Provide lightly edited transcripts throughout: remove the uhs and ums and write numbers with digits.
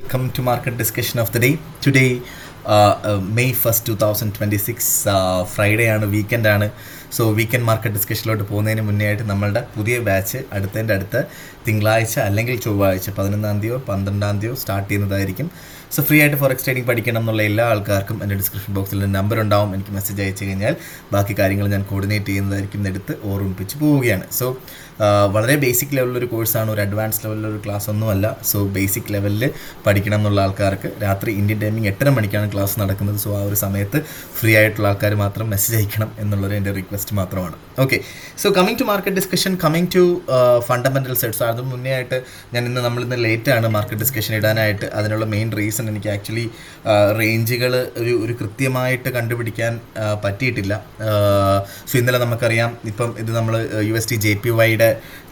Welcome to market discussion of the day. Today, May 1st, 2026, Friday ആണ്, weekend ആണ്. So weekend market ഡിസ്കഷനിലോട്ട് പോകുന്നതിന് മുന്നേ ആയിട്ട് നമ്മളുടെ പുതിയ ബാച്ച് അടുത്ത തിങ്കളാഴ്ച അല്ലെങ്കിൽ ചൊവ്വാഴ്ച 11-ാം തീയതിയോ 12-ാം തീയതിയോ സ്റ്റാർട്ട് ചെയ്യുന്നതായിരിക്കും. സോ ഫ്രീ ആയിട്ട് ഫോറക്സ് ട്രേഡിംഗ് പഠിക്കണം എന്നുള്ള എല്ലാ ആൾക്കാർക്കും എൻ്റെ ഡിസ്ക്രിപ്ഷൻ ബോക്സിൽ നമ്പർ ഉണ്ടാവും. എനിക്ക് മെസ്സേജ് അയച്ചു കഴിഞ്ഞാൽ ബാക്കി കാര്യങ്ങൾ ഞാൻ കോർഡിനേറ്റ് ചെയ്യുന്നതായിരിക്കും, എടുത്ത് ഓർമ്മിപ്പിച്ച് പോവുകയാണ്. സോ വളരെ ബേസിക് ലെവലിലൊരു കോഴ്സാണ്, ഒരു അഡ്വാൻസ് ലെവലിലൊരു ക്ലാസ് ഒന്നുമല്ല. സോ ബേസിക് ലെവലിൽ പഠിക്കണം എന്നുള്ള ആൾക്കാർക്ക് രാത്രി ഇന്ത്യൻ ടൈമിംഗ് 8:30 മണിക്കാണ് ക്ലാസ് നടക്കുന്നത്. സോ ആ ഒരു സമയത്ത് ഫ്രീ ആയിട്ടുള്ള ആൾക്കാർ മാത്രം മെസ്സേജ് അയക്കണം എന്നുള്ളൊരു എൻ്റെ റിക്വസ്റ്റ് മാത്രമാണ്. Okay, so coming to market discussion, coming to fundamental sets. അതിന് മുന്നേ ആയിട്ട് നമ്മളിന്ന് ലേറ്റാണ് മാർക്കറ്റ് ഡിസ്കഷൻ ഇടാനായിട്ട്. അതിനുള്ള മെയിൻ റീസൺ എനിക്ക് ആക്ച്വലി റേഞ്ചുകൾ ഒരു കൃത്യമായിട്ട് കണ്ടുപിടിക്കാൻ പറ്റിയിട്ടില്ല. സോ ഇന്നലെ നമുക്കറിയാം, ഇപ്പം ഇത് നമ്മൾ USD/JPY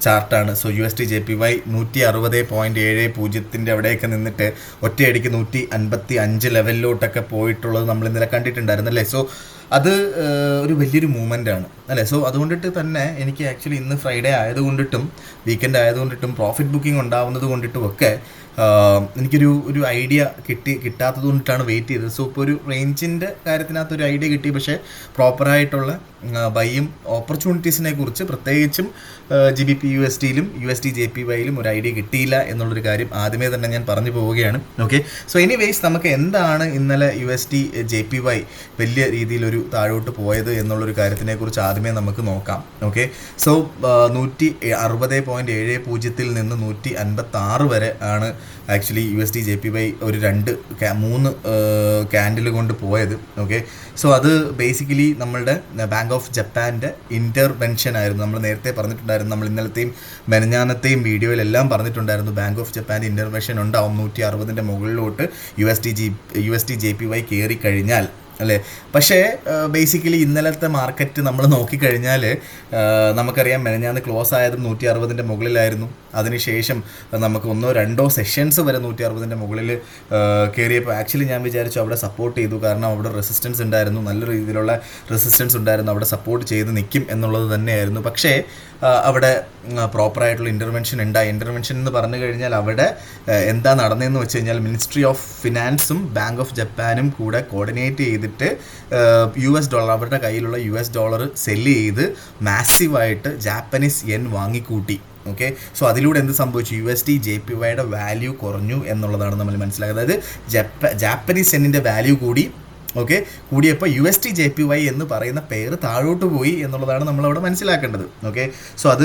ചാർട്ടാണ്. സോ USD/JPY 160.70 അവിടെയൊക്കെ നിന്നിട്ട് ഒറ്റയടിക്ക് 155 ലെവലിലോട്ടൊക്കെ പോയിട്ടുള്ളത് നമ്മൾ ഇന്നലെ കണ്ടിട്ടുണ്ടായിരുന്നു അല്ലേ. സോ അത് ഒരു വലിയൊരു മൂവ്മെൻ്റ് ആണ് അല്ലേ. സോ അതുകൊണ്ടിട്ട് തന്നെ എനിക്ക് ആക്ച്വലി ഇന്ന് ഫ്രൈഡേ ആയതുകൊണ്ടിട്ടും വീക്കെൻഡ് ആയതുകൊണ്ടിട്ടും പ്രോഫിറ്റ് ബുക്കിംഗ് ഉണ്ടാവുന്നത് കൊണ്ടിട്ടും ഒക്കെ എനിക്കൊരു ഐഡിയ കിട്ടാത്തത് കൊണ്ടിട്ടാണ് വെയിറ്റ് ചെയ്തത്. സോ ഇപ്പോൾ ഒരു റേഞ്ചിൻ്റെ കാര്യത്തിനകത്ത് ഒരു ഐഡിയ കിട്ടി, പക്ഷേ പ്രോപ്പറായിട്ടുള്ള ബൈയും ഓപ്പർച്യൂണിറ്റീസിനെ കുറിച്ച് പ്രത്യേകിച്ചും GBP/USDയിലും USD/JPYയിലും ഒരു ഐഡിയ കിട്ടിയില്ല എന്നുള്ളൊരു കാര്യം ആദ്യമേ തന്നെ ഞാൻ പറഞ്ഞു പോവുകയാണ്. ഓക്കെ, സോ എനിവേയ്സ് നമുക്ക് എന്താണ് ഇന്നലെ USD/JPY വലിയ രീതിയിലൊരു താഴോട്ട് പോയത് എന്നുള്ളൊരു കാര്യത്തിനെ കുറിച്ച് ആദ്യമേ നമുക്ക് നോക്കാം. ഓക്കെ, സോ 160.70 നിന്ന് 156 വരെ ആണ് ആക്ച്വലി USD/JPY ഒരു 3 ക്യാൻഡിൽ കൊണ്ട് പോയത്. ഓക്കെ, സോ അത് ബേസിക്കലി നമ്മളുടെ ബാങ്ക് ഓഫ് ജപ്പാൻ്റെ ഇൻ്റർവെൻഷൻ ആയിരുന്നു. നമ്മൾ നേരത്തെ പറഞ്ഞിട്ടുണ്ടായിരുന്നു, നമ്മൾ ഇന്നലത്തെയും മെനഞ്ഞാന്നത്തെയും വീഡിയോയിലെല്ലാം പറഞ്ഞിട്ടുണ്ടായിരുന്നു, ബാങ്ക് ഓഫ് ജപ്പാൻ്റെ ഇൻ്റർവെൻഷൻ ഉണ്ടാവും 160 മുകളിലോട്ട് USD/JPY കയറി കഴിഞ്ഞാൽ അല്ലേ. പക്ഷേ ബേസിക്കലി ഇന്നലത്തെ മാർക്കറ്റ് നമ്മൾ നോക്കിക്കഴിഞ്ഞാൽ നമുക്കറിയാം, മെനഞ്ഞാന്ന് ക്ലോസ് ആയതും 160 മുകളിലായിരുന്നു. അതിനുശേഷം നമുക്ക് 1-2 സെഷൻസ് വരെ 160 മുകളിൽ കയറിയപ്പോൾ ആക്ച്വലി ഞാൻ വിചാരിച്ചു അവിടെ സപ്പോർട്ട് ചെയ്തു, കാരണം അവിടെ റെസിസ്റ്റൻസ് ഉണ്ടായിരുന്നു, നല്ല രീതിയിലുള്ള റെസിസ്റ്റൻസ് ഉണ്ടായിരുന്നു, അവിടെ സപ്പോർട്ട് ചെയ്ത് നിൽക്കും എന്നുള്ളത് തന്നെയായിരുന്നു. പക്ഷേ അവിടെ പ്രോപ്പറായിട്ടുള്ള ഇൻ്റർവെൻഷൻ ഉണ്ടായി. ഇൻ്റർവെൻഷൻ എന്ന് പറഞ്ഞു കഴിഞ്ഞാൽ അവിടെ എന്താ നടന്നതെന്ന് വെച്ച് കഴിഞ്ഞാൽ, മിനിസ്ട്രി ഓഫ് ഫിനാൻസും ബാങ്ക് ഓഫ് ജപ്പാനും കൂടെ കോർഡിനേറ്റ് ചെയ്തിട്ട് US ഡോളർ, അവരുടെ കയ്യിലുള്ള US ഡോളർ സെല്ല് ചെയ്ത് മാസീവായിട്ട് ജാപ്പനീസ് യെൻ വാങ്ങിക്കൂട്ടി. ഓക്കെ, സോ അതിലൂടെ എന്ത് സംഭവിച്ചു? USD/JPYയുടെ വാല്യൂ കുറഞ്ഞു എന്നുള്ളതാണ് നമ്മൾ മനസ്സിലാക്കുന്നത്. അതായത് ജാപ്പനീസ് യെന്നിൻ്റെ വാല്യൂ കൂടി. ഓക്കെ, കൂടിയപ്പോൾ USD/JPY എന്ന് പറയുന്ന പേര് താഴോട്ട് പോയി എന്നുള്ളതാണ് നമ്മളവിടെ മനസ്സിലാക്കേണ്ടത്. ഓക്കെ, സോ അത്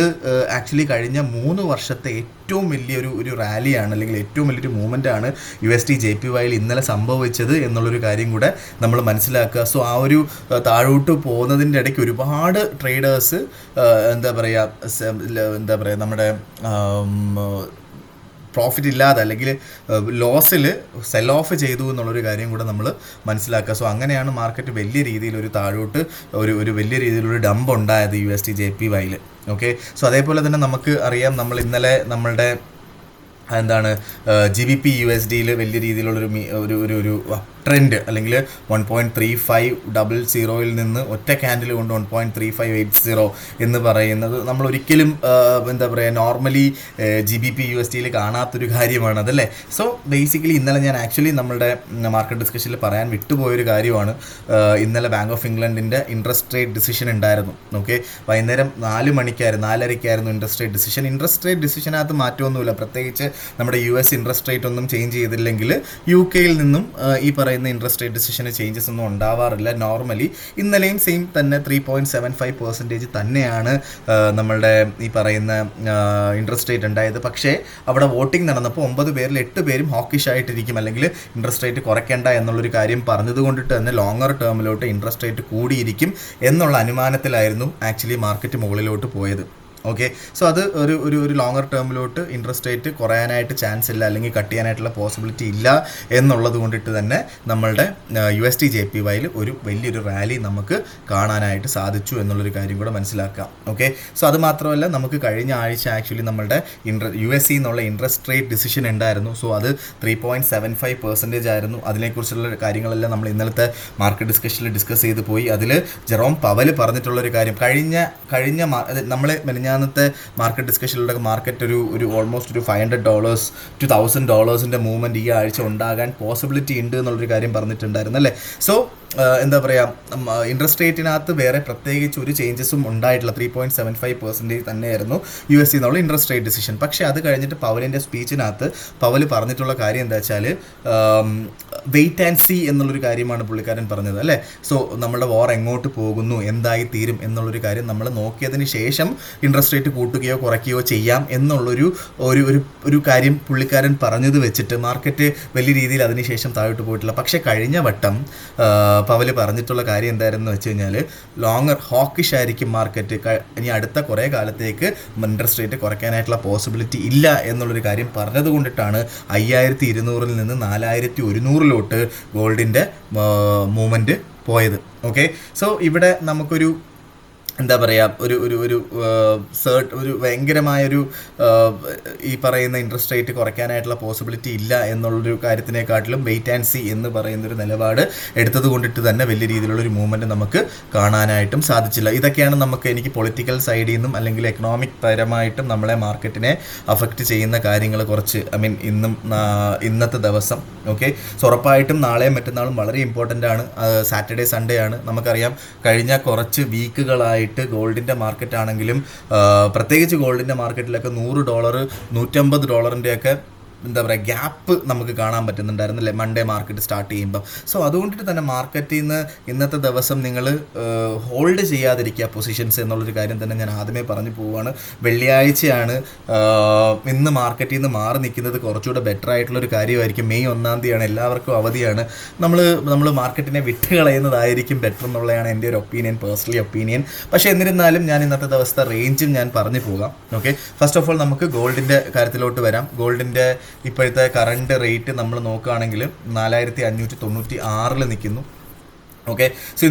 ആക്ച്വലി കഴിഞ്ഞ 3 വർഷത്തെ ഏറ്റവും വലിയൊരു റാലിയാണ്, അല്ലെങ്കിൽ ഏറ്റവും വലിയൊരു മൂവ്മെൻ്റാണ് USD/JPYയിൽ ഇന്നലെ സംഭവിച്ചത് എന്നുള്ളൊരു കാര്യം കൂടെ നമ്മൾ മനസ്സിലാക്കുക. സോ ആ ഒരു താഴോട്ട് പോകുന്നതിൻ്റെ ഇടയ്ക്ക് ഒരുപാട് ട്രേഡേഴ്സ് എന്താ പറയുക നമ്മുടെ പ്രോഫിറ്റ് ഇല്ലാതെ അല്ലെങ്കിൽ ലോസിൽ സെൽ ഓഫ് ചെയ്തു എന്നുള്ളൊരു കാര്യം കൂടെ നമ്മൾ മനസ്സിലാക്കുക. സോ അങ്ങനെയാണ് മാർക്കറ്റ് വലിയ രീതിയിലൊരു താഴോട്ട് ഒരു വലിയ രീതിയിലൊരു ഡംപ് ഉണ്ടായത് USD/JPYയിൽ. ഓക്കെ, സോ അതേപോലെ തന്നെ നമുക്ക് അറിയാം, നമ്മൾ ഇന്നലെ നമ്മളുടെ GBP/USDയിൽ വലിയ രീതിയിലുള്ളൊരു ട്രെൻഡ്, അല്ലെങ്കിൽ 1.3500 നിന്ന് ഒറ്റ ക്യാൻഡിൽ കൊണ്ട് 1.3580 എന്ന് പറയുന്നത് നമ്മൾ ഒരിക്കലും നോർമലി GBP/USDയിൽ കാണാത്തൊരു കാര്യമാണ് അതല്ലേ. സോ ബേസിക്കലി ഇന്നലെ ഞാൻ ആക്ച്വലി നമ്മളുടെ മാർക്കറ്റ് ഡിസ്കഷനിൽ പറയാൻ വിട്ടുപോയൊരു കാര്യമാണ്, ഇന്നലെ ബാങ്ക് ഓഫ് ഇംഗ്ലണ്ടിൻ്റെ ഇൻട്രസ്റ്റ് റേറ്റ് ഡിസിഷൻ ഉണ്ടായിരുന്നു. ഓക്കെ, വൈകുന്നേരം 4 മണിക്കായിരുന്നു, 4:30 interest rate decision. Interest rate ഡിസിഷനകത്ത് മാറ്റമൊന്നുമില്ല, പ്രത്യേകിച്ച് നമ്മുടെ US ഇൻട്രസ്റ്റ് റേറ്റ് ഒന്നും ചേഞ്ച് ചെയ്തില്ലെങ്കിൽ UK-യിൽ നിന്നും ഈ പറയുന്ന ഇൻട്രസ്റ്റ് റേറ്റ് ഡിസിഷന് ചേഞ്ചസ് ഒന്നും ഉണ്ടാവാറില്ല നോർമലി. ഇന്നലെയും സെയിം തന്നെ 3.75% തന്നെയാണ് നമ്മളുടെ ഈ പറയുന്ന ഇൻട്രസ്റ്റ് റേറ്റ് ഉണ്ടായത്. പക്ഷേ അവിടെ വോട്ടിംഗ് നടന്നപ്പോൾ 9 പേരിൽ 8 പേരും ഹോക്കിഷ് ആയിട്ടിരിക്കും, അല്ലെങ്കിൽ ഇൻട്രസ്റ്റ് റേറ്റ് കുറയ്ക്കേണ്ട എന്നുള്ളൊരു കാര്യം പറഞ്ഞത് കൊണ്ടിട്ട് തന്നെ ലോങ്ങർ ടേമിലോട്ട് ഇൻട്രസ്റ്റ് റേറ്റ് കൂടിയിരിക്കും എന്നുള്ള അനുമാനത്തിലായിരുന്നു ആക്ച്വലി മാർക്കറ്റ് മുകളിലോട്ട് പോയത്. ഓക്കെ, സോ അത് ഒരു ലോങ്ങർ ടേമിലോട്ട് ഇൻട്രസ്റ്റ് റേറ്റ് കുറയാനായിട്ട് ചാൻസ് ഇല്ല, അല്ലെങ്കിൽ കട്ട് ചെയ്യാനായിട്ടുള്ള പോസിബിലിറ്റി ഇല്ല എന്നുള്ളത് കൊണ്ടിട്ട് തന്നെ നമ്മളുടെ USD/JPYയിൽ ഒരു വലിയൊരു റാലി നമുക്ക് കാണാനായിട്ട് സാധിച്ചു എന്നുള്ളൊരു കാര്യം കൂടെ മനസ്സിലാക്കാം. ഓക്കെ, സോ അത് മാത്രമല്ല, നമുക്ക് കഴിഞ്ഞ ആഴ്ച ആക്ച്വലി നമ്മളുടെ USC എന്നുള്ള ഇൻട്രസ്റ്റ് റേറ്റ് ഡിസിഷൻ ഉണ്ടായിരുന്നു. സോ അത് 3.75% ആയിരുന്നു. അതിനെക്കുറിച്ചുള്ള കാര്യങ്ങളെല്ലാം നമ്മൾ ഇന്നലത്തെ മാർക്കറ്റ് ഡിസ്കഷനിൽ ഡിസ്കസ് ചെയ്ത് പോയി. അതിൽ ജെറോം പവൽ പറഞ്ഞിട്ടുള്ളൊരു കാര്യം, കഴിഞ്ഞ നമ്മൾ മെനഞ്ഞ മിനിഞ്ഞാന്നത്തെ മാർക്കറ്റ് ഡിസ്കഷനിലൂടെ മാർക്കറ്റ് ഒരു ഓൾമോസ്റ്റ് ഒരു $500 to $1,000 മൂവ്മെൻറ്റ് ഈ ആഴ്ച ഉണ്ടാകാൻ പോസിബിലിറ്റി ഉണ്ട് എന്നുള്ളൊരു കാര്യം പറഞ്ഞിട്ടുണ്ടായിരുന്നു അല്ലേ. സോ എന്താ പറയുക, ഇൻട്രസ്റ്റ് റേറ്റിനകത്ത് വേറെ പ്രത്യേകിച്ച് ഒരു ചേഞ്ചസും ഉണ്ടായിട്ടില്ല. 3.75% തന്നെയായിരുന്നു USD എന്നുള്ള ഇൻട്രസ്റ്റ് റേറ്റ് ഡിസിഷൻ. പക്ഷേ അത് കഴിഞ്ഞിട്ട് പവലിൻ്റെ സ്പീച്ചിനകത്ത് പവൽ പറഞ്ഞിട്ടുള്ള കാര്യം എന്താ വെച്ചാൽ വെയിറ്റ് ആൻഡ് സീ എന്നുള്ളൊരു കാര്യമാണ് പുള്ളിക്കാരൻ പറഞ്ഞത് അല്ലേ. സോ നമ്മുടെ വാർ എങ്ങോട്ട് പോകുന്നു, എന്തായി തീരും എന്നുള്ളൊരു കാര്യം നമ്മൾ നോക്കിയതിന് ശേഷം ഇൻട്രസ്റ്റ് റേറ്റ് കൂട്ടുകയോ കുറയ്ക്കുകയോ ചെയ്യാം എന്നുള്ളൊരു ഒരു കാര്യം പുള്ളിക്കാരൻ പറഞ്ഞത് വെച്ചിട്ട് മാർക്കറ്റ് വലിയ രീതിയിൽ അതിനുശേഷം താഴോട്ട് പോയിട്ടില്ല. പക്ഷേ കഴിഞ്ഞ വട്ടം പവൽ പറഞ്ഞിട്ടുള്ള കാര്യം എന്തായിരുന്നു വെച്ച് കഴിഞ്ഞാൽ ലോങ്ങർ ഹോക്കിഷ് ആയിരിക്കും മാർക്കറ്റ്, ഇനി അടുത്ത കുറേ കാലത്തേക്ക് ഇൻട്രസ്റ്റ് റേറ്റ് കുറയ്ക്കാനായിട്ടുള്ള പോസിബിലിറ്റി ഇല്ല എന്നുള്ളൊരു കാര്യം പറഞ്ഞത് കൊണ്ടിട്ടാണ് 5200 നിന്ന് 4100 ഗോൾഡിൻ്റെ മൂവ്മെൻറ്റ് പോയത്. ഓക്കെ, സോ ഇവിടെ നമുക്കൊരു എന്താ പറയുക, ഒരു ഭയങ്കരമായൊരു ഈ പറയുന്ന ഇൻട്രസ്റ്റ് റേറ്റ് കുറയ്ക്കാനായിട്ടുള്ള പോസിബിലിറ്റി ഇല്ല എന്നുള്ളൊരു കാര്യത്തിനെക്കാട്ടിലും വെയിറ്റ് ആൻഡ് സി എന്ന് പറയുന്നൊരു നിലപാട് എടുത്തത് കൊണ്ടിട്ട് തന്നെ വലിയ രീതിയിലുള്ളൊരു മൂവ്മെൻറ്റ് നമുക്ക് കാണാനായിട്ടും സാധിച്ചില്ല. ഇതൊക്കെയാണ് എനിക്ക് പൊളിറ്റിക്കൽ സൈഡിൽ നിന്നും അല്ലെങ്കിൽ എക്കണോമിക് പരമായിട്ടും നമ്മളെ മാർക്കറ്റിനെ അഫക്റ്റ് ചെയ്യുന്ന കാര്യങ്ങൾ കുറച്ച് ഇന്നത്തെ ദിവസം. ഓക്കെ, സോ ഉറപ്പായിട്ടും നാളെയും മറ്റന്നാളും വളരെ ഇമ്പോർട്ടൻ്റ് ആണ്. സാറ്റർഡേ സൺഡേ ആണ്. നമുക്കറിയാം കഴിഞ്ഞ കുറച്ച് വീക്കുകളായി ഗോൾഡിൻ്റെ മാർക്കറ്റ് ആണെങ്കിലും പ്രത്യേകിച്ച് ഗോൾഡിൻ്റെ മാർക്കറ്റിലൊക്കെ $100 $150 എന്താ പറയുക ഗ്യാപ്പ് നമുക്ക് കാണാൻ പറ്റുന്നുണ്ടായിരുന്നില്ലേ മൺഡേ മാർക്കറ്റ് സ്റ്റാർട്ട് ചെയ്യുമ്പോൾ. സോ അതുകൊണ്ടിട്ട് തന്നെ മാർക്കറ്റിൽ നിന്ന് ഇന്നത്തെ ദിവസം നിങ്ങൾ ഹോൾഡ് ചെയ്യാതിരിക്കുക പൊസിഷൻസ് എന്നുള്ളൊരു കാര്യം തന്നെ ഞാൻ ആദ്യമേ പറഞ്ഞു പോവുകയാണ്. വെള്ളിയാഴ്ചയാണ് ഇന്ന് മാർക്കറ്റിൽ നിന്ന് മാറി നിൽക്കുന്നത് കുറച്ചുകൂടെ ബെറ്റർ ആയിട്ടുള്ളൊരു കാര്യമായിരിക്കും. മെയ് 1 എല്ലാവർക്കും അവധിയാണ്. നമ്മൾ മാർക്കറ്റിനെ വിട്ട് കളയുന്നതായിരിക്കും ബെറ്റർ എന്നുള്ളതാണ് എൻ്റെ ഒരു ഒപ്പീനിയൻ, പേഴ്സണലി ഒപ്പീനിയൻ. പക്ഷേ എന്നിരുന്നാലും ഞാൻ ഇന്നത്തെ ദിവസത്തെ റേഞ്ചും ഞാൻ പറഞ്ഞു പോകാം. ഓക്കെ, ഫസ്റ്റ് ഓഫ് ഓൾ നമുക്ക് ഗോൾഡിൻ്റെ കാര്യത്തിലോട്ട് വരാം. ഗോൾഡിൻ്റെ ഇപ്പോഴത്തെ കറണ്ട് റേറ്റ് നമ്മൾ നോക്കുകയാണെങ്കിൽ 4596 നിൽക്കുന്നു. ഓക്കെ, സോ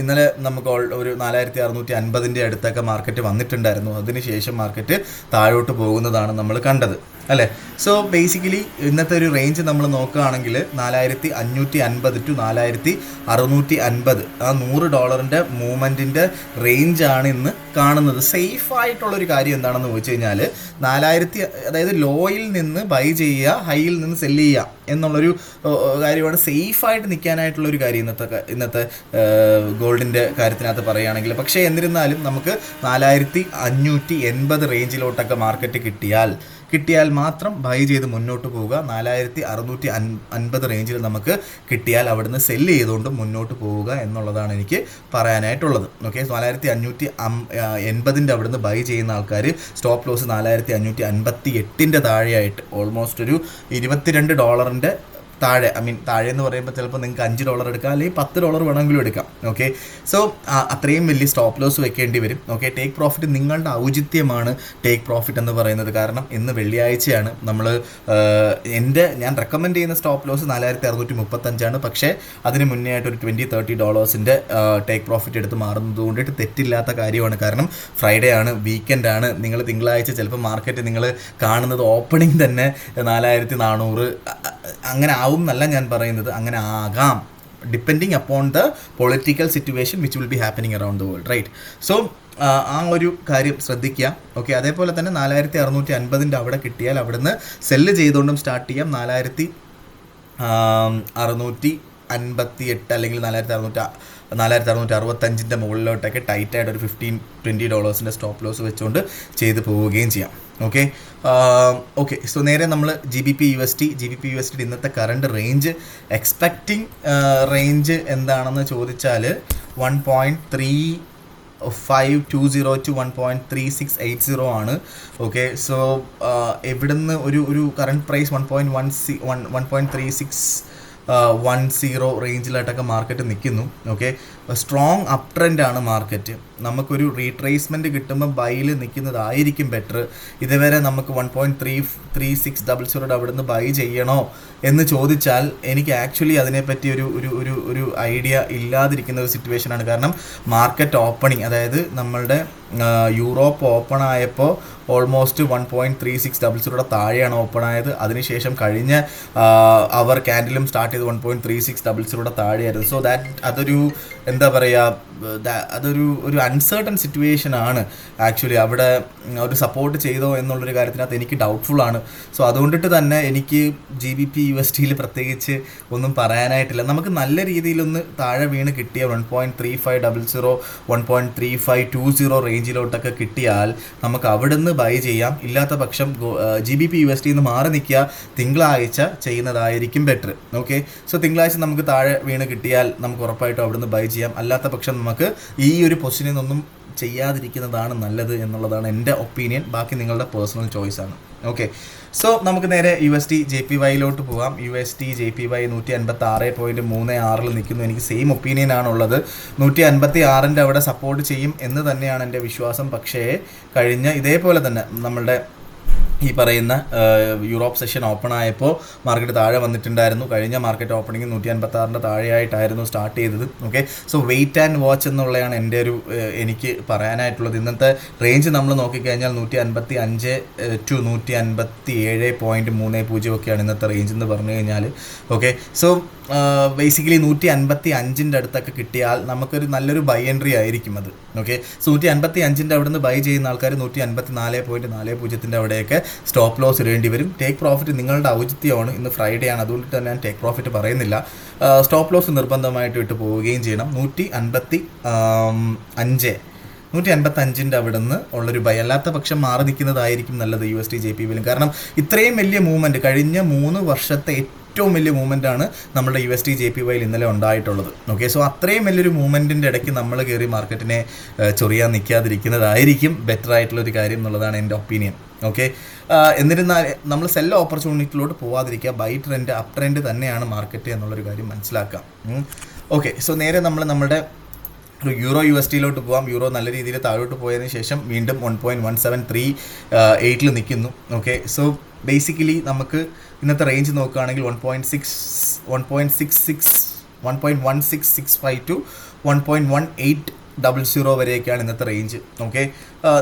ഇന്നലെ നമുക്ക് ഒരു 4650 അടുത്തൊക്കെ മാർക്കറ്റ് വന്നിട്ടുണ്ടായിരുന്നു. അതിനുശേഷം മാർക്കറ്റ് താഴോട്ട് പോകുന്നതാണ് നമ്മൾ കണ്ടത് അല്ലേ. സോ ബേസിക്കലി ഇന്നത്തെ ഒരു റേഞ്ച് നമ്മൾ നോക്കുകയാണെങ്കിൽ 4550 to 4650 ആ $100 മൂവ്മെൻറ്റിൻ്റെ റേഞ്ചാണ് ഇന്ന് കാണുന്നത്. സേഫ് ആയിട്ടുള്ളൊരു കാര്യം എന്താണെന്ന് ചോദിച്ചു കഴിഞ്ഞാൽ 4000, അതായത് ലോയിൽ നിന്ന് ബൈ ചെയ്യുക, ഹൈയിൽ നിന്ന് സെല്ല് ചെയ്യുക എന്നുള്ളൊരു കാര്യമാണ് സേഫായിട്ട് നിൽക്കാനായിട്ടുള്ളൊരു കാര്യം ഇന്നത്തെ ഗോൾഡിൻ്റെ കാര്യത്തിനകത്ത് പറയുകയാണെങ്കിൽ. പക്ഷേ എന്നിരുന്നാലും നമുക്ക് 4580 റേഞ്ചിലോട്ടൊക്കെ മാർക്കറ്റ് കിട്ടിയാൽ മാത്രം ബൈ ചെയ്ത് മുന്നോട്ട് പോവുക. 4650 റേഞ്ചിൽ നമുക്ക് കിട്ടിയാൽ അവിടുന്ന് സെല്ല് ചെയ്തുകൊണ്ട് മുന്നോട്ട് പോവുക എന്നുള്ളതാണ് എനിക്ക് പറയാനായിട്ടുള്ളത്. ഓക്കെ, 4580 അവിടുന്ന് ബൈ ചെയ്യുന്ന ആൾക്കാർ സ്റ്റോപ്പ് ലോസ് 4558 താഴെയായിട്ട് ഓൾമോസ്റ്റ് ഒരു $22 താഴെ, താഴെ എന്ന് പറയുമ്പോൾ ചിലപ്പോൾ നിങ്ങൾക്ക് $5 എടുക്കാം, അല്ലെങ്കിൽ $10 വേണമെങ്കിലും എടുക്കാം. ഓക്കെ, സോ അത്രയും വലിയ സ്റ്റോപ്പ് ലോസ് വെക്കേണ്ടി വരും. ഓക്കെ, ടേക്ക് പ്രോഫിറ്റ് നിങ്ങളുടെ ഔചിത്യമാണ് ടേക്ക് പ്രോഫിറ്റ് എന്ന് പറയുന്നത്. കാരണം ഇന്ന് വെള്ളിയാഴ്ചയാണ്. ഞാൻ റെക്കമെൻഡ് ചെയ്യുന്ന സ്റ്റോപ്പ് ലോസ് 4635. പക്ഷേ അതിന് മുന്നേ ആയിട്ട് ഒരു $20-30 ടേക്ക് പ്രോഫിറ്റ് എടുത്ത് മാറുന്നത് കൊണ്ടിട്ട് തെറ്റില്ലാത്ത കാര്യമാണ്. കാരണം ഫ്രൈഡേ ആണ്, വീക്കെൻഡ് ആണ്. നിങ്ങൾ തിങ്കളാഴ്ച ചിലപ്പോൾ മാർക്കറ്റ് നിങ്ങൾ കാണുന്നത് ഓപ്പണിംഗ് തന്നെ 4400 അങ്ങനെ ആവും എന്നല്ല ഞാൻ പറയുന്നത്, അങ്ങനെ ആകാം depending upon the political situation which will be happening around the world, right. So ആ ഒരു കാര്യം ശ്രദ്ധിക്കുക. ഓക്കെ, അതേപോലെ തന്നെ 4650 അവിടെ കിട്ടിയാൽ അവിടുന്ന് സെല്ല് ചെയ്തുകൊണ്ടും സ്റ്റാർട്ട് ചെയ്യാം. 4658 അല്ലെങ്കിൽ 4665 മുകളിലോട്ടൊക്കെ ടൈറ്റായിട്ട് ഒരു $15-20 സ്റ്റോപ്പ് ലോസ് വെച്ചുകൊണ്ട് ചെയ്ത് പോവുകയും ചെയ്യാം. ഓക്കെ, സോ നേരെ നമ്മൾ GBP USD ഇന്നത്തെ കറണ്ട് റേഞ്ച് എക്സ്പെക്റ്റിംഗ് റേഞ്ച് എന്താണെന്ന് ചോദിച്ചാൽ 1.3520 to 1.3680 ആണ്. ഓക്കെ, സോ എവിടുന്ന് ഒരു കറണ്ട് പ്രൈസ് 1.3610 റേഞ്ചിലായിട്ടൊക്കെ മാർക്കറ്റ് നിൽക്കുന്നു. ഓക്കെ, സ്ട്രോങ് അപ് ട്രെൻഡാണ് മാർക്കറ്റ്. നമുക്കൊരു റീട്രേസ്മെൻറ്റ് കിട്ടുമ്പോൾ ബൈയിൽ നിൽക്കുന്നതായിരിക്കും ബെറ്റർ. ഇതുവരെ നമുക്ക് 1.3600 അവിടെ നിന്ന് ബൈ ചെയ്യണോ എന്ന് ചോദിച്ചാൽ എനിക്ക് ആക്ച്വലി അതിനെപ്പറ്റി ഒരു ഐഡിയ ഇല്ലാതിരിക്കുന്ന ഒരു സിറ്റുവേഷനാണ്. കാരണം മാർക്കറ്റ് ഓപ്പണിങ്, അതായത് നമ്മളുടെ യൂറോപ്പ് ഓപ്പൺ ആയപ്പോൾ ഓൾമോസ്റ്റ് 1.3600 താഴെയാണ് ഓപ്പൺ ആയത്. അതിനുശേഷം കഴിഞ്ഞ അവർ ക്യാൻഡിലും സ്റ്റാർട്ട് ചെയ്ത് 1.3600 താഴെയായിരുന്നു. സോ അതൊരു എന്താ പറയുക, അതൊരു അൺസർട്ടൺ സിറ്റുവേഷൻ ആണ് ആക്ച്വലി. അവിടെ ഒരു സപ്പോർട്ട് ചെയ്തോ എന്നുള്ളൊരു കാര്യത്തിനകത്ത് എനിക്ക് ഡൗട്ട്ഫുൾ ആണ്. സോ അതുകൊണ്ടിട്ട് തന്നെ എനിക്ക് GBP USDയിൽ പ്രത്യേകിച്ച് ഒന്നും പറയാനായിട്ടില്ല. നമുക്ക് നല്ല രീതിയിലൊന്ന് താഴെ വീണ് കിട്ടിയ 1.3500 1.3520 റേഞ്ചിലോട്ടൊക്കെ കിട്ടിയാൽ നമുക്ക് അവിടുന്ന് ബൈ ചെയ്യാം. ഇല്ലാത്ത പക്ഷം GBP USD നിന്ന് മാറി നിൽക്കുക, തിങ്കളാഴ്ച ചെയ്യുന്നതായിരിക്കും ബെറ്റർ. ഓക്കെ, സോ തിങ്കളാഴ്ച നമുക്ക് താഴെ വീണ് കിട്ടിയാൽ നമുക്ക് ഉറപ്പായിട്ടും അവിടുന്ന് ബൈ ചെയ്യാം. അല്ലാത്ത പക്ഷം നമുക്ക് ഈ ഒരു പൊസിഷനിൽ നിന്നൊന്നും ചെയ്യാതിരിക്കുന്നതാണ് നല്ലത് എന്നുള്ളതാണ് എൻ്റെ ഒപ്പീനിയൻ. ബാക്കി നിങ്ങളുടെ പേഴ്സണൽ ചോയ്സാണ്. ഓക്കെ, സോ നമുക്ക് നേരെ USD JPYയിലോട്ട് പോകാം. USD JPY 156.36 നിൽക്കുന്നു. എനിക്ക് സെയിം ഒപ്പീനിയൻ ആണുള്ളത്. 156 അവിടെ സപ്പോർട്ട് ചെയ്യും എന്ന് തന്നെയാണ് എൻ്റെ വിശ്വാസം. പക്ഷേ കഴിഞ്ഞ ഇതേപോലെ തന്നെ നമ്മളുടെ ഈ പറയുന്ന യൂറോപ്പ് സെഷൻ ഓപ്പൺ ആയപ്പോൾ മാർക്കറ്റ് താഴെ വന്നിട്ടുണ്ടായിരുന്നു. കഴിഞ്ഞ മാർക്കറ്റ് ഓപ്പണിംഗ് 156 താഴെയായിട്ടായിരുന്നു സ്റ്റാർട്ട് ചെയ്തത്. Okay, so wait and watch എന്നുള്ളതാണ് എൻ്റെ ഒരു എനിക്ക് പറയാനായിട്ടുള്ളത്. ഇന്നത്തെ റേഞ്ച് നമ്മൾ നോക്കിക്കഴിഞ്ഞാൽ 155 to 157.30 ഒക്കെയാണ് ഇന്നത്തെ റേഞ്ച് എന്ന് പറഞ്ഞു കഴിഞ്ഞാൽ. ഓക്കെ, സോ ബേസിക്കലി 155 അടുത്തൊക്കെ കിട്ടിയാൽ നമുക്കൊരു നല്ലൊരു ബൈ എൻട്രി ആയിരിക്കും അത്. ഓക്കെ, സോ 155 അവിടെ നിന്ന് ബൈ ചെയ്യുന്ന ആൾക്കാർ 154.40 അവിടെയൊക്കെ സ്റ്റോപ്പ് ലോസ് ഇടേണ്ടി വരും. ടേക്ക് പ്രോഫിറ്റ് നിങ്ങളുടെ ഔചിത്യമാണ്. ഇന്ന് ഫ്രൈഡേ ആണ്, അതുകൊണ്ട് തന്നെ ഞാൻ ടേക്ക് പ്രോഫിറ്റ് പറയുന്നില്ല. സ്റ്റോപ്പ് ലോസ് നിർബന്ധമായിട്ട് ഇട്ട് പോവുകയും ചെയ്യണം. 155 അവിടെ നിന്ന് ഉള്ളൊരു ബൈ. അല്ലാത്ത പക്ഷം മാറി നിൽക്കുന്നതായിരിക്കും നല്ലത് USD JPYയിലും. കാരണം ഇത്രയും വലിയ മൂവ്മെൻറ്റ് കഴിഞ്ഞ 3 വർഷത്തെ ഏറ്റവും വലിയ മൂവ്മെൻറ്റാണ് നമ്മുടെ USD JPYയിൽ ഇന്നലെ ഉണ്ടായിട്ടുള്ളത്. ഓക്കെ, സോ അത്രയും വലിയൊരു മൂവ്മെൻറ്റിൻ്റെ ഇടയ്ക്ക് നമ്മൾ കയറി മാർക്കറ്റിനെ ചൊറിയാൻ നിൽക്കാതിരിക്കുന്നതായിരിക്കും ബെറ്റർ ആയിട്ടുള്ളൊരു കാര്യം എന്നുള്ളതാണ് എൻ്റെ ഒപ്പീനിയൻ. ഓക്കെ, എന്നിരുന്നാൽ നമ്മൾ സെൽ ഓപ്പർച്യൂണിറ്റിയിലോട്ട് പോവാതിരിക്കുക. ബൈ ട്രെൻഡ് അപ് ട്രെൻഡ് തന്നെയാണ് മാർക്കറ്റ് എന്നുള്ളൊരു കാര്യം മനസ്സിലാക്കാം. ഓക്കെ, സോ നേരെ നമ്മുടെ യൂറോ USDയിലോട്ട് പോകാം. യൂറോ നല്ല രീതിയിൽ താഴോട്ട് പോയതിന് ശേഷം വീണ്ടും 1.1738 നിൽക്കുന്നു. ഓക്കെ, സോ ബേസിക്കലി നമുക്ക് ഇന്നത്തെ റേഞ്ച് നോക്കുകയാണെങ്കിൽ 1.1665 to 1.1800 വരെയൊക്കെയാണ് ഇന്നത്തെ റേഞ്ച്. ഓക്കെ,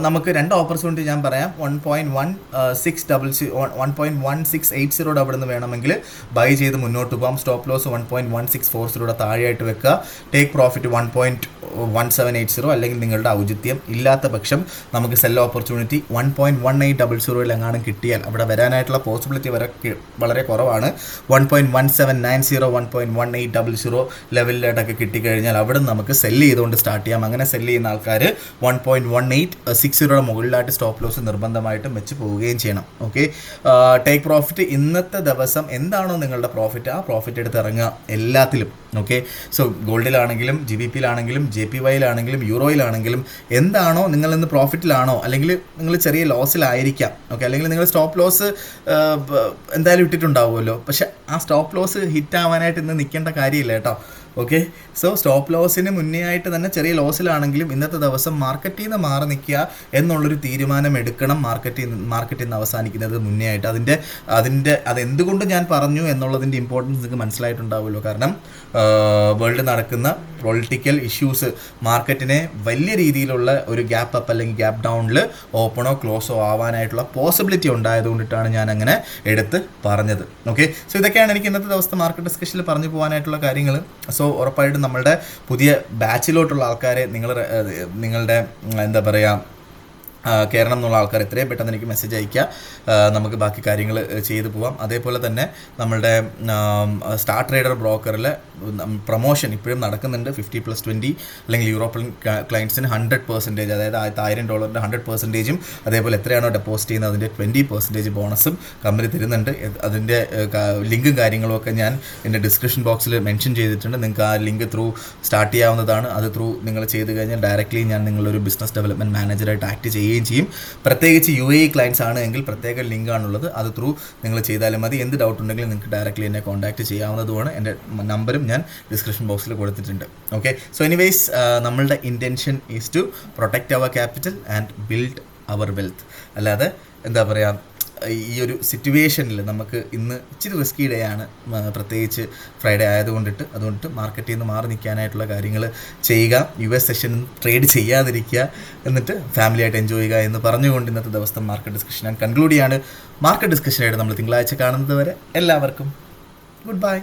നമുക്ക് രണ്ട് ഓപ്പർച്യൂണിറ്റി ഞാൻ പറയാം. 1.1680 അവിടെ നിന്ന് വേണമെങ്കിൽ ബൈ ചെയ്ത് മുന്നോട്ട് പോകാം. സ്റ്റോപ്പ് ലോസ് 1.1640 താഴെയായിട്ട് വെക്കുക. ടേക്ക് പ്രോഫിറ്റ് 1.1780 അല്ലെങ്കിൽ നിങ്ങളുടെ ഔചിത്യം. ഇല്ലാത്ത പക്ഷം നമുക്ക് സെൽ ഓപ്പർച്യൂണിറ്റി 1.1800 എങ്ങാനും കിട്ടിയാൽ അവിടെ വരാനായിട്ടുള്ള പോസിബിലിറ്റി വളരെ കുറവാണ്. 1.1790 1.1800 ലെവലിലായിട്ടൊക്കെ കിട്ടിക്കഴിഞ്ഞാൽ അവിടെ നമുക്ക് സെല്ല് ചെയ്തുകൊണ്ട് സ്റ്റാർട്ട് ചെയ്യാം. അങ്ങനെ സെല്ല് ചെയ്യുന്ന ആൾക്കാർ 1.1860 മുകളിലായിട്ട് സ്റ്റോപ്പ് ലോസ് നിർബന്ധമായിട്ടും വെച്ച് പോവുകയും ചെയ്യണം. ഓക്കെ, ടേക്ക് പ്രോഫിറ്റ് ഇന്നത്തെ ദിവസം എന്താണോ നിങ്ങളുടെ പ്രോഫിറ്റ് ആ പ്രോഫിറ്റ് എടുത്ത് ഇറങ്ങുക എല്ലാത്തിലും. ഓക്കെ, സോ ഗോൾഡിലാണെങ്കിലും GBPയിലാണെങ്കിലും JPYയിലാണെങ്കിലും യൂറോയിലാണെങ്കിലും എന്താണോ നിങ്ങൾ ഇന്ന് പ്രോഫിറ്റിലാണോ അല്ലെങ്കിൽ നിങ്ങൾ ചെറിയ ലോസിലായിരിക്കാം. ഓക്കെ, അല്ലെങ്കിൽ നിങ്ങൾ സ്റ്റോപ്പ് ലോസ് എന്തായാലും ഇട്ടിട്ടുണ്ടാവുമല്ലോ. പക്ഷെ ആ സ്റ്റോപ്പ് ലോസ് ഹിറ്റ് ആവാനായിട്ട് ഇന്ന് നിൽക്കേണ്ട കാര്യമില്ല കേട്ടോ. ഓക്കെ, സോ സ്റ്റോപ്പ് ലോസിന് മുന്നേ ആയിട്ട് തന്നെ ചെറിയ ലോസിലാണെങ്കിലും ഇന്നത്തെ ദിവസം മാർക്കറ്റിൽ നിന്ന് മാറി നിൽക്കുക എന്നുള്ളൊരു തീരുമാനം എടുക്കണം. മാർക്കറ്റിൽ നിന്ന് അവസാനിക്കുന്നത് മുന്നേ ആയിട്ട് അതെന്തുകൊണ്ട് ഞാൻ പറഞ്ഞു എന്നുള്ളതിൻ്റെ ഇമ്പോർട്ടൻസ് നിങ്ങൾക്ക് മനസ്സിലായിട്ടുണ്ടാവുമല്ലോ. കാരണം വേൾഡ് നടക്കുന്ന പൊളിറ്റിക്കൽ ഇഷ്യൂസ് മാർക്കറ്റിനെ വലിയ രീതിയിലുള്ള ഒരു ഗ്യാപ്പ് അപ്പ് അല്ലെങ്കിൽ ഗ്യാപ്പ് ഡൗണിൽ ഓപ്പണോ ക്ലോസോ ആവാനായിട്ടുള്ള പോസിബിലിറ്റി ഉണ്ടായതുകൊണ്ടിട്ടാണ് ഞാൻ അങ്ങനെ എടുത്ത് പറഞ്ഞത്. ഓക്കെ, സോ ഇതൊക്കെയാണ് എനിക്ക് ഇന്നത്തെ ദിവസത്തെ മാർക്കറ്റ് ഡിസ്കഷനിൽ പറഞ്ഞു പോകാനായിട്ടുള്ള കാര്യങ്ങൾ. സോ ഉറപ്പായിട്ടും നമ്മളുടെ പുതിയ ബാച്ചിലോട്ടുള്ള ആൾക്കാരെ നിങ്ങളുടെ എന്താ പറയുക കയറണം എന്നുള്ള ആൾക്കാർ എത്രയും പെട്ടെന്ന് എനിക്ക് മെസ്സേജ് അയയ്ക്കുക. നമുക്ക് ബാക്കി കാര്യങ്ങൾ ചെയ്തു പോവാം. അതേപോലെ തന്നെ നമ്മളുടെ സ്റ്റാർ ട്രേഡർ ബ്രോക്കറിൽ പ്രൊമോഷൻ ഇപ്പോഴും നടക്കുന്നുണ്ട്. 50+20 അല്ലെങ്കിൽ യൂറോപ്യൻ ക്ലയൻസിന് 100%, അതായത് $1000 100%, അതേപോലെ എത്രയാണോ ഡെപ്പോസിറ്റ് ചെയ്യുന്നത് അതിൻ്റെ 20% ബോണസും കമ്പനി തരുന്നുണ്ട്. അതിൻ്റെ ലിങ്കും കാര്യങ്ങളും ഒക്കെ ഞാൻ എൻ്റെ ഡിസ്ക്രിപ്ഷൻ ബോക്സിൽ മെൻഷൻ ചെയ്തിട്ടുണ്ട്. നിങ്ങൾക്ക് ആ ലിങ്ക് ത്രൂ സ്റ്റാർട്ട് ചെയ്യാവുന്നതാണ്. അത് ത്രൂ നിങ്ങൾ ചെയ്ത് കഴിഞ്ഞാൽ ഡയറക്റ്റ്ലി ഞാൻ നിങ്ങളൊരു ബിസിനസ് ഡെവലപ്മെൻറ്റ് മാനേജറായിട്ട് ആക്ട് ചെയ്യും. പ്രത്യേകിച്ച് UAE ക്ലയൻസ് ആണ് എങ്കിൽ പ്രത്യേക ലിങ്ക് ആണുള്ളത്. അത് ത്രൂ നിങ്ങൾ ചെയ്താലും മതി. എന്ത് ഡൗട്ട് ഉണ്ടെങ്കിലും നിങ്ങൾക്ക് ഡയറക്റ്റ്ലി എന്നെ കോൺടാക്ട് ചെയ്യാവുന്നതുമാണ്. എൻ്റെ നമ്പറും ഞാൻ ഡിസ്ക്രിപ്ഷൻ ബോക്സിൽ കൊടുത്തിട്ടുണ്ട്. ഓക്കെ, സോ എനിവേസ് നമ്മളുടെ intention is to protect our capital and build our wealth. അല്ലാതെ എന്താ പറയുക, ഈ ഒരു സിറ്റുവേഷനിൽ നമുക്ക് ഇന്ന് ഇച്ചിരി റിസ്കി ഡേ ആണ്, പ്രത്യേകിച്ച് ഫ്രൈഡേ അതുകൊണ്ടിട്ട് മാർക്കറ്റിൽ നിന്ന് മാറി നിൽക്കാനായിട്ടുള്ള കാര്യങ്ങൾ ചെയ്യുക. US സെഷൻ ട്രേഡ് ചെയ്യാതിരിക്കുക, എന്നിട്ട് ഫാമിലിയായിട്ട് എൻജോയ് ചെയ്യുക എന്ന് പറഞ്ഞുകൊണ്ട് ഇന്നത്തെ ദിവസത്തെ മാർക്കറ്റ് ഡിസ്കഷൻ ഞാൻ കൺക്ലൂഡ് ചെയ്യാണ്. മാർക്കറ്റ് ഡിസ്കഷനായിട്ട് നമ്മൾ തിങ്കളാഴ്ച കാണുന്നത് വരെ എല്ലാവർക്കും ഗുഡ് ബൈ.